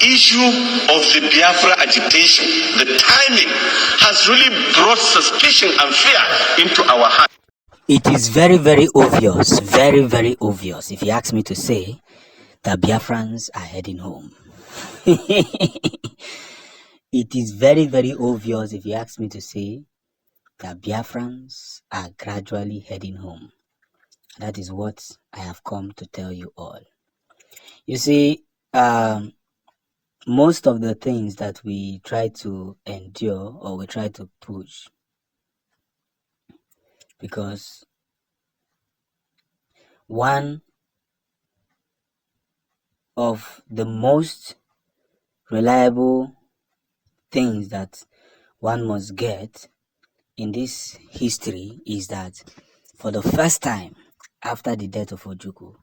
issue of the Biafra agitation, the timing has really brought suspicion and fear into our hearts. It is very, very obvious, very, very obvious, if you ask me to say, that Biafrans are heading home. It is very, very obvious, if you ask me to say, that Biafrans are gradually heading home. That is what I have come to tell you all. You see, most of the things that we try to endure or we try to push, because one of the most reliable things that one must get in this history is that for the first time after the death of Ojukwu,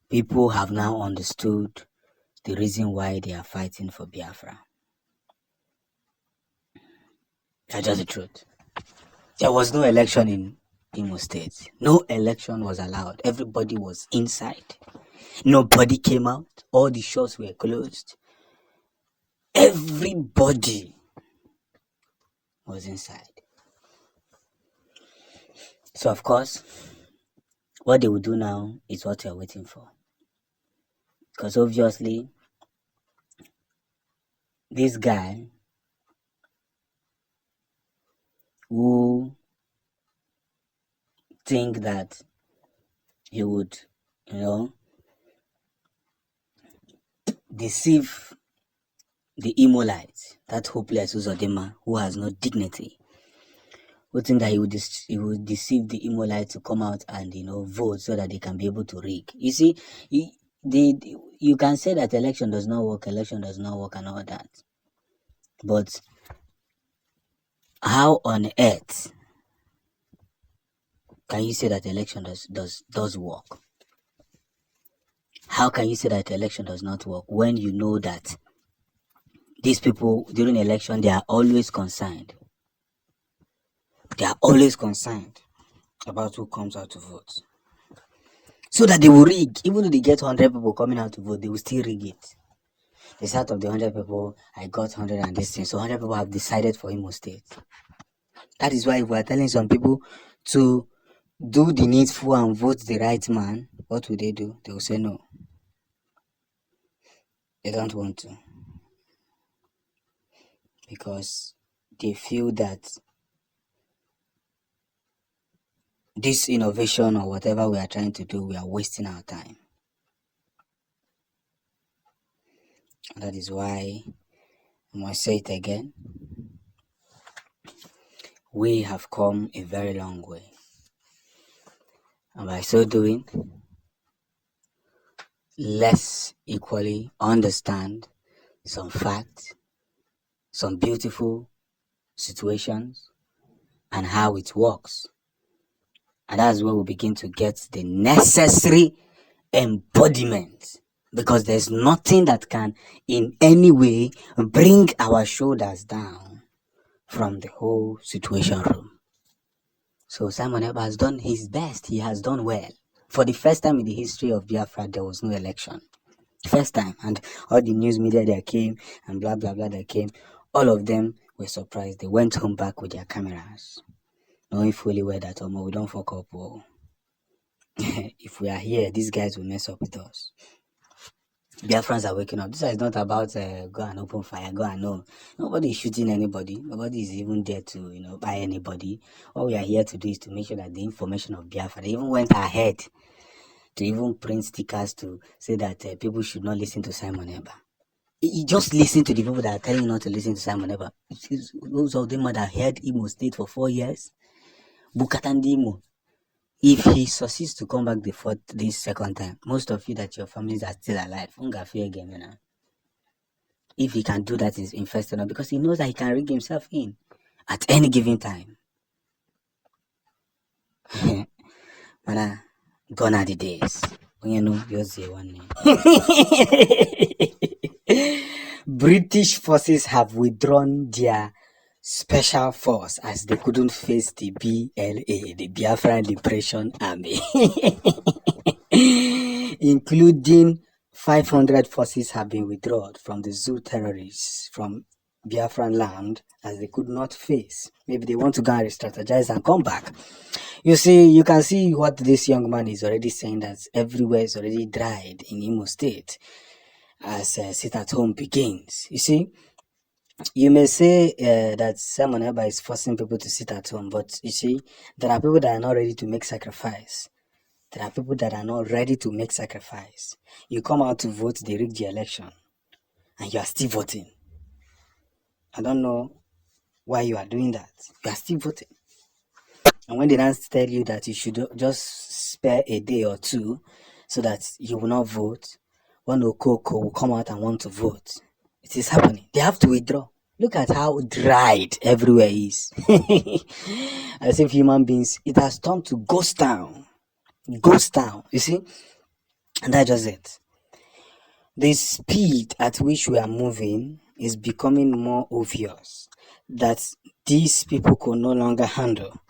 people have now understood the reason why they are fighting for Biafra. That's just the truth. There was no election in Imo State. No election was allowed. Everybody was inside. Nobody came out. All the shops were closed. Everybody was inside. So of course, what they will do now is what you're waiting for. Because obviously, this guy who think that he would, deceive the Imolites, that hopeless Uzodema who has no dignity, who think that he would deceive the Imolites to come out and vote so that they can be able to rig. You see, you can say that election does not work and all that, but how on earth can you say that election does work? How can you say that election does not work when you know that these people during election, they are always concerned. They are always concerned about who comes out to vote. So that they will rig. Even though they get 100 people coming out to vote, they will still rig it. They say out of the 100 people, I got 100 and this thing. So 100 people have decided for Imo State. That is why if we are telling some people to do the needful and vote the right man, what will they do? They will say no. They don't want to. Because they feel that this innovation or whatever we are trying to do, we are wasting our time. That is why I must say it again. We have come a very long way. And by so doing, let's equally understand some facts, some beautiful situations, and how it works. And that's where we begin to get the necessary embodiment. Because there's nothing that can in any way bring our shoulders down from the whole situation room. So Simon Ekpa has done his best. He has done well. For the first time in the history of Biafra, there was no election. First time. And all the news media that came and blah, blah, blah that came, all of them were surprised. They went home back with their cameras, knowing fully well that, we don't fuck up. If we are here, these guys will mess up with us. Biafrans are waking up. This is not about go and open fire, go and no. Nobody is shooting anybody. Nobody is even there to, buy anybody. All we are here to do is to make sure that the information of Biafra, they even went ahead to even print stickers to say that people should not listen to Simon Ekpa. You just listen to the people that are telling you not to listen to Simon Ekpa. Those of them that held Imo State for 4 years. Bukatandi Imo. If he succeeds to come back this second time, most of you that your families are still alive, if he can do that in first round, because he knows that he can rig himself in at any given time. Man, gone are the days. You'll see one name. British forces have withdrawn their special force as they couldn't face the BLA, the Biafran Liberation Army, including 500 forces have been withdrawn from the zoo terrorists from Biafran land as they could not face. Maybe they want to go and re-strategize and come back. You see, you can see what this young man is already saying, that everywhere is already dried in Imo State as sit at home begins. You see, you may say that Simon Eba is forcing people to sit at home, but you see, there are people that are not ready to make sacrifice. There are people that are not ready to make sacrifice. You come out to vote, they rig the election, and you are still voting. I don't know why you are doing that. You are still voting. And when they now tell you that you should just spare a day or two so that you will not vote, one Okoko will come out and want to vote. It is happening. They have to withdraw. Look at how dried everywhere is. As if human beings, it has turned to ghost town. Ghost town, you see? And that's just it. The speed at which we are moving is becoming more obvious that these people could no longer handle.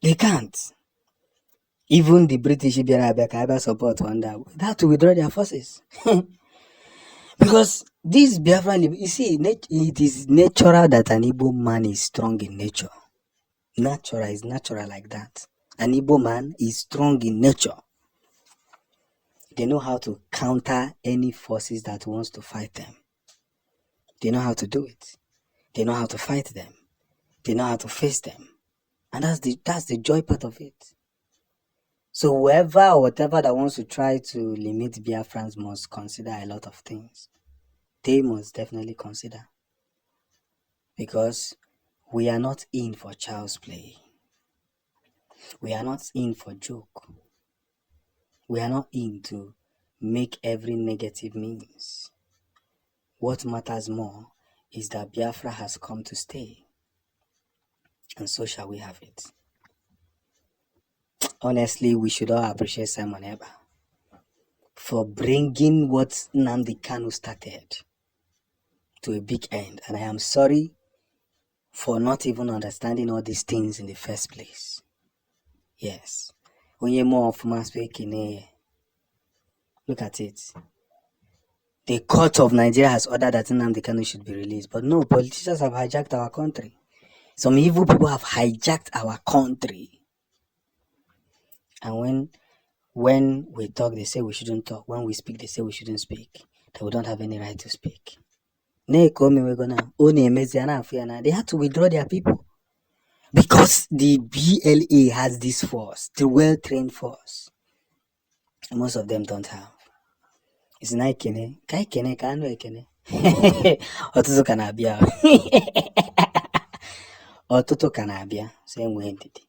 They can't. Even the British Biafra support on that, they have to withdraw their forces. Because this Biafran, you see, it is natural that an Igbo man is strong in nature. Natural is natural like that. An Igbo man is strong in nature. They know how to counter any forces that wants to fight them. They know how to do it. They know how to fight them. They know how to face them. And that's the joy part of it. So whoever or whatever that wants to try to limit Biafrans must consider a lot of things. They must definitely consider. Because we are not in for child's play. We are not in for joke. We are not in to make every negative means. What matters more is that Biafra has come to stay. And so shall we have it. Honestly, we should all appreciate Simon Ekpa for bringing what Nnamdi Kanu started to a big end. And I am sorry for not even understanding all these things in the first place. Yes. Onye more of my speaking, look at it. The court of Nigeria has ordered that Nnamdi Kanu should be released. But no, politicians have hijacked our country. Some evil people have hijacked our country. And when we talk, they say we shouldn't talk. When we speak, they say we shouldn't speak. That we don't have any right to speak. They had to withdraw their people. Because the BLA has this force, the well-trained force. And most of them don't have. It's not kene. Kai kene, kanu ekene. Otuto kanabia. Otuto kanabia. Same way entity.